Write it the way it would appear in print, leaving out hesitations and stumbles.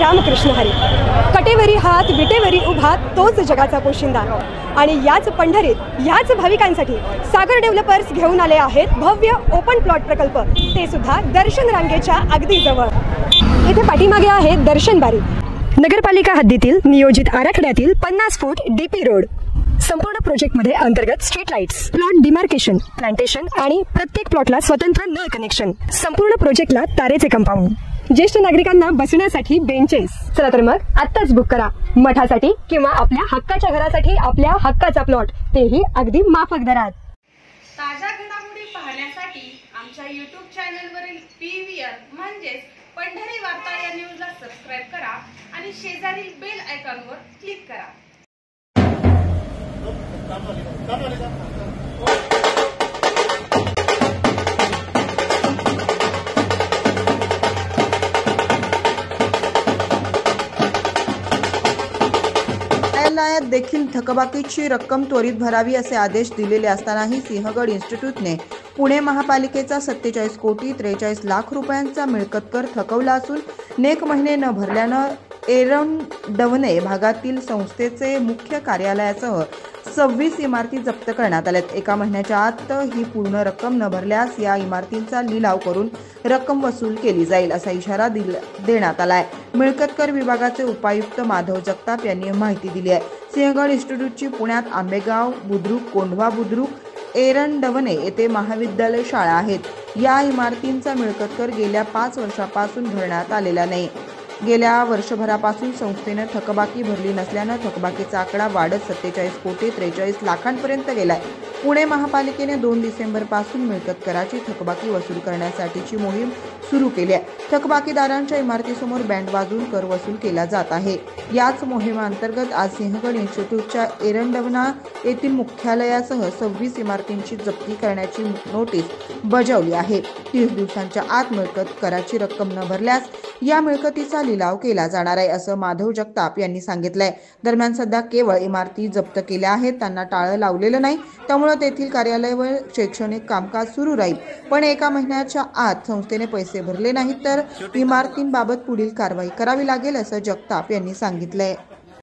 रामकृष्ण हरी. कटेवरी हात विटेवरी उभा तोच जगाचा पोशिंदा. आणि याच पंढरीत याच भाविकांसाठी सागर डेव्हलपर्स घेऊन आले आहेत भव्य ओपन प्लॉट प्रकल्प, ते सुद्धा दर्शन रांगेच्या अगदी जवळ. इथे पाठीमागे आहे दर्शन बारी. नगरपालिका हद्दीतील नियोजित आराखड्यातील 50 फूट डीपी रोड. संपूर्ण प्रोजेक्टमध्ये अंतर्गत street lights, plot demarcation, plantation आणि प्रत्येक प्लॉटला स्वतंत्र नळ कनेक्शन. संपूर्ण प्रोजेक्टला तारेचे कंपाऊंड. ज्येष्ठ नागरिकांना बसण्यासाठी बेंचेस. चला तर मग आत्ताच बुक करा मठासाठी किंवा आपल्या हक्काच्या घरासाठी आपल्या हक्काचा प्लॉट, तेही अगदी माफक दरात. ताज्या घडामोडी पाहण्यासाठी आमच्या YouTube चॅनलवरील PVR म्हणजेच पंढरी वार्ता या न्यूजला सबस्क्राइब करा आणि शेजारील बेल आयकॉनवर क्लिक करा. न्यायालयात देखील थकबाकीची रक्कम त्वरित भरावी असे आदेश दिलेले असतानाही सिंहगड इन्स्टिट्यूटने पुणे महापालिकेचा 47 कोटी 43 लाख रुपयांचा मिळकत कर थकवला असून नेक महिने न भरल्यानं एरंडवणे भागातील संस्थेचे मुख्य कार्यालयासह 26 इमारती जप्त करण्यात आल्यात. एका महिन्याच्या आत ही पूर्ण रक्कम न भरल्यास या इमारतींचा लिलाव करून रक्कम वसूल केली जाईल असा इशारा देण्यात आलाय. मिळकत कर विभागाचे उपायुक्त माधव जगताप यांनी माहिती दिली आहे. सिंहगड इन्स्टिट्यूटची पुण्यात आंबेगाव बुद्रुक, कोंढवा बुद्रुक, एरंडवणे येथे महाविद्यालय शाळा आहेत. या इमारतींचा मिळकत कर गेल्या 5 वर्षापासून भरण्यात आलेला नाही. गेल्या वर्षभरापासून संस्थेने थकबाकी भरली नसल्यानं थकबाकीचा आकडा वाढत 47 कोटी 43 लाखांपर्यंत गेलाय. पुणे महापालिकेने 2 डिसेंबरपासून मिळकत कराची थकबाकी वसूल करण्यासाठीची मोहीम सुरू केली आहे. थकबाकीदारांच्या इमारतीसमोर बँड वाजवून कर वसूल केला जात आहे. याच मोहिमेअंतर्गत आज सिंहगड इन्स्टिट्यूटच्या एरंडवणा येथील मुख्यालयासह 26 इमारतींची जप्ती करण्याची नोटीस बजावली आहे. 30 दिवसांच्या आत मिळकत कराची रक्कम न भरल्यास या मिळकतीचा लिलाव केला जाणार आहे असं माधव जगताप यांनी सांगितलंय. दरम्यान सध्या केवळ इमारती जप्त केल्या आहेत, त्यांना टाळं लावलेलं नाही. त्यामुळे तेथील कार्यालय व शैक्षणिक कामकाज सुरू राहील. पण एका महिन्याच्या आत संस्थेने पैसे भरले नाहीत तर इमारतींबाबत पुढील कारवाई करावी लागेल असं जगताप यांनी सांगितलंय.